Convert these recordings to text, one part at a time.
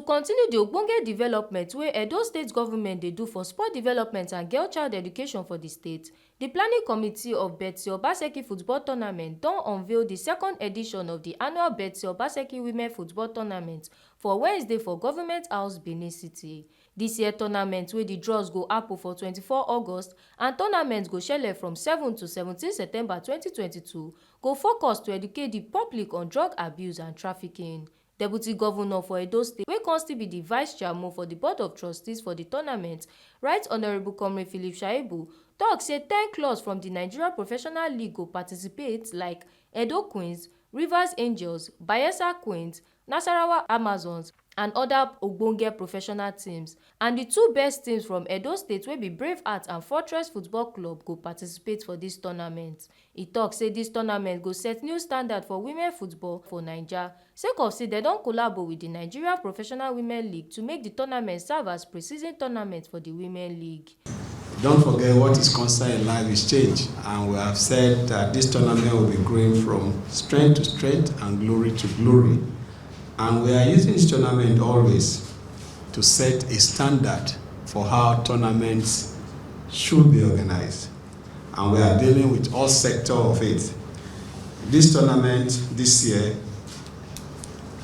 continue the ogbonge development wey Edo State government dey do for sport development and girl child education for the state, the planning committee of Betsy Obaseki football tournament don unveil the second edition of the annual Betsy Obaseki women football tournament for Wednesday for Government House, Benin City. This year tournament wey the draws go happen for 24 August and tournament go shele from 7 to 17 September 2022 go focus to educate the public on drug abuse and trafficking. Deputy Governor for Edo State, wey con still be the Vice Chairman for the Board of Trustees for the tournament, Right Honourable Comrade Philip Shaibu, tok say 10 clubs from the Nigeria Professional League go participate like Edo Queens, Rivers Angels, Bayelsa Queens, Nasarawa Amazons and other ogbonge professional teams, and the two best teams from Edo State wey be Brave Heart and Fortress Football Club go participate for dis tournament. E tok say dis tournament go set new standard for women football for Naija sake of say dem don collabo with the Nigeria Professional Women League to make the tournament serve as pre-season tournament for the Women League. Don't forget what is constant in life is change, and we have said that this tournament will be growing from strength to strength and glory to glory. And we are using this tournament always to set a standard for how tournaments should be organized. And we are dealing with all sectors of it. This tournament this year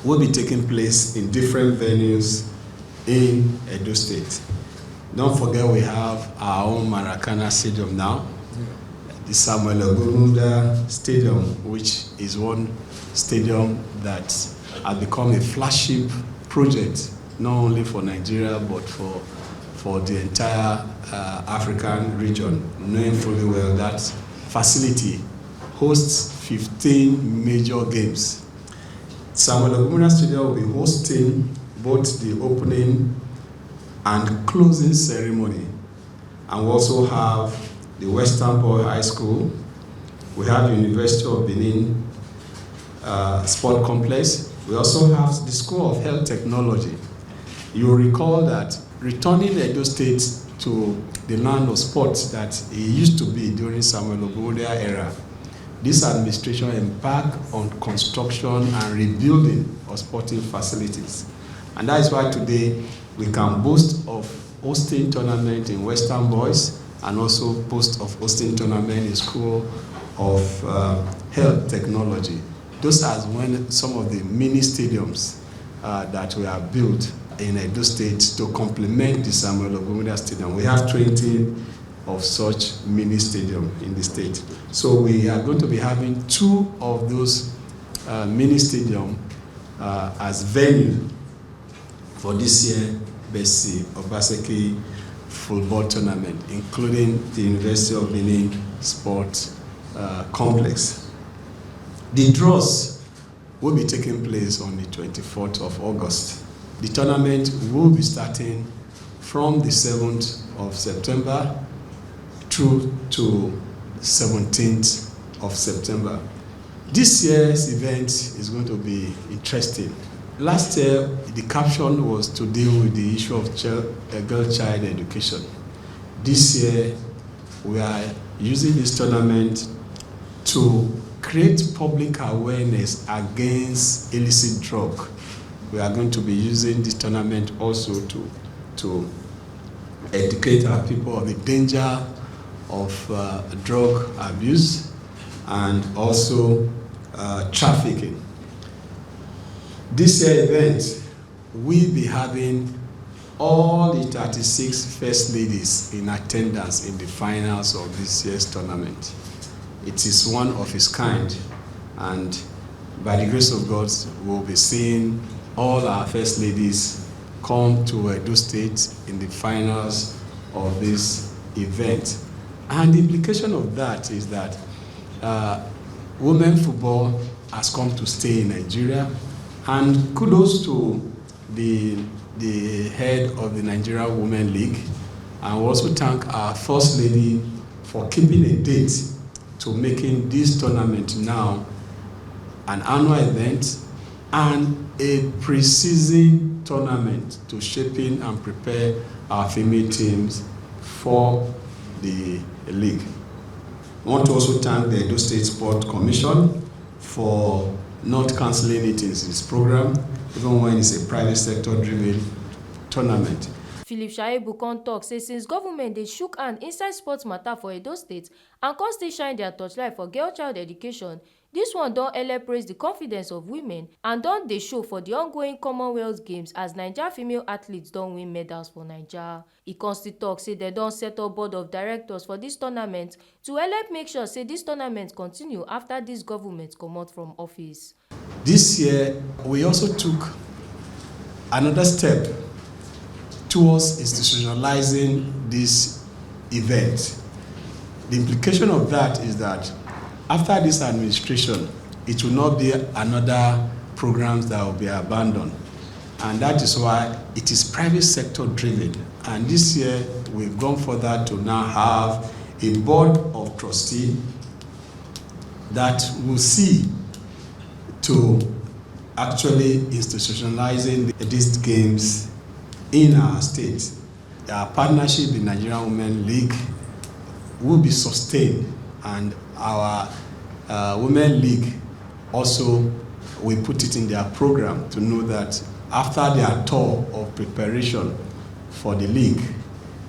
will be taking place in different venues in Edo State. Don't forget we have our own Maracana Stadium now, the Samuel Ogurunda Stadium, which is one stadium that has become a flagship project, not only for Nigeria, but for the entire African region, knowing fully well that facility hosts 15 major games. Samuel Ogurunda Stadium will be hosting both the opening and closing ceremony. And we also have the Western Boy High School. We have the University of Benin Sport Complex. We also have the School of Health Technology. You'll recall that returning Edo State to the land of sports that it used to be during Samuel Ogurunda era, this administration embarked on construction and rebuilding of sporting facilities. And that is why today we can boast of hosting tournament in Western Boys and also boast of hosting tournament in School of Health Technology. Those are some of the mini stadiums that we have built in Edo State to complement the Samuel Ogurunda Stadium. We have 20 of such mini stadium in the state. So we are going to be having 2 of those mini stadium as venue for this year Betsy Obaseki football tournament, including the University of Benin Sport Complex. The draws will be taking place on the 24th of August. The tournament will be starting from the 7th of September through to 17th of September. This year's event is going to be interesting. Last year, the caption was to deal with the issue of girl child education. This year, we are using this tournament to create public awareness against illicit drug. We are going to be using this tournament also to educate our people of the danger of drug abuse and also trafficking. This year event, we'll be having all the 36 first ladies in attendance in the finals of this year's tournament. It is one of its kind, and by the grace of God, we'll be seeing all our first ladies come to Edo State in the finals of this event. And the implication of that is that women football has come to stay in Nigeria, and kudos to the head of the Nigeria Women League, and we also thank our First Lady for keeping a date to making this tournament now an annual event and a pre-season tournament to shaping and prepare our female teams for the league. I want to also thank the Edo State Sport Commission for not cancelling it in his program, even when it's a private sector-driven tournament. Philip Shaibu con tok say since government dey shook hand inside sports matter for Edo State and con still shine their torchlight for girl child education, dis one don helep raise the confidence of women and don dey show for the ongoing Commonwealth Games as Naija female athletes don win medals for Naija. E con still tok say dem don set up board of directors for dis tournament to helep make sure say dis tournament continue after dis government comot from office. This year, we also took another step towards institutionalizing this event. The implication of that is that after this administration, it will not be another programs that will be abandoned. And that is why it is private sector driven. And this year, we've gone further to now have a board of trustees that will see to actually institutionalizing these games in our state. Our partnership with Nigerian Women League will be sustained, and our Women League also will put it in their program to know that after their tour of preparation for the league,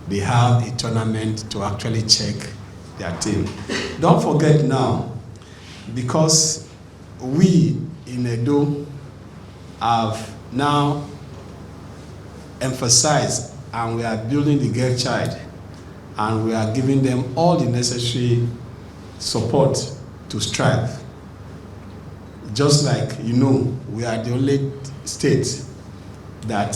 they have a tournament to actually check their team. Don't forget now, because we in Edo have now emphasized and we are building the girl child, and we are giving them all the necessary support to strive. Just like we are the only state that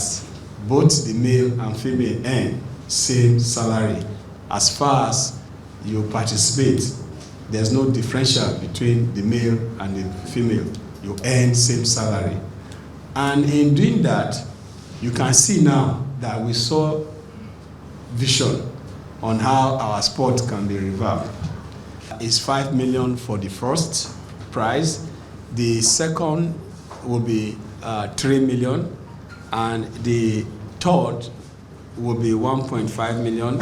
both the male and female earn same salary. As far as you participate, there's no differential between the male and the female. You earn same salary. And in doing that, you can see now that we saw vision on how our sport can be revamped. It's 5 million for the first prize. The second will be 3 million, and the third will be 1.5 million,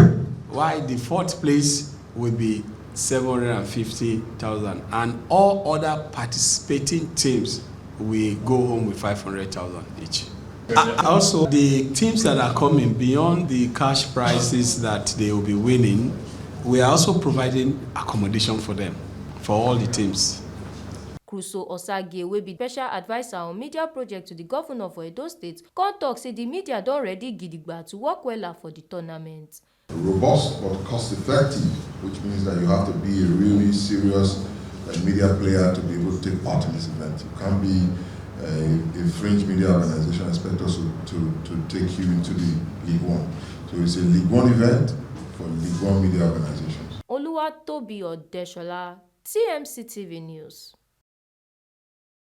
while the fourth place will be 750,000, and all other participating teams will go home with 500,000 each. Also, the teams that are coming beyond the cash prizes that they will be winning, we are also providing accommodation for them, for all the teams. Crusoe Osage, wey be special adviser on media project to the governor for Edo State, con tok say the media don ready gidigba to work wella for the tournament. Robust but cost-effective, which means that you have to be a really serious media player to be able to take part in this event. You can't be a fringe media organization expect us to take you into the League One. So it's a League One event for League One media organizations. Oluwatobi Odeshola, TMC TV News.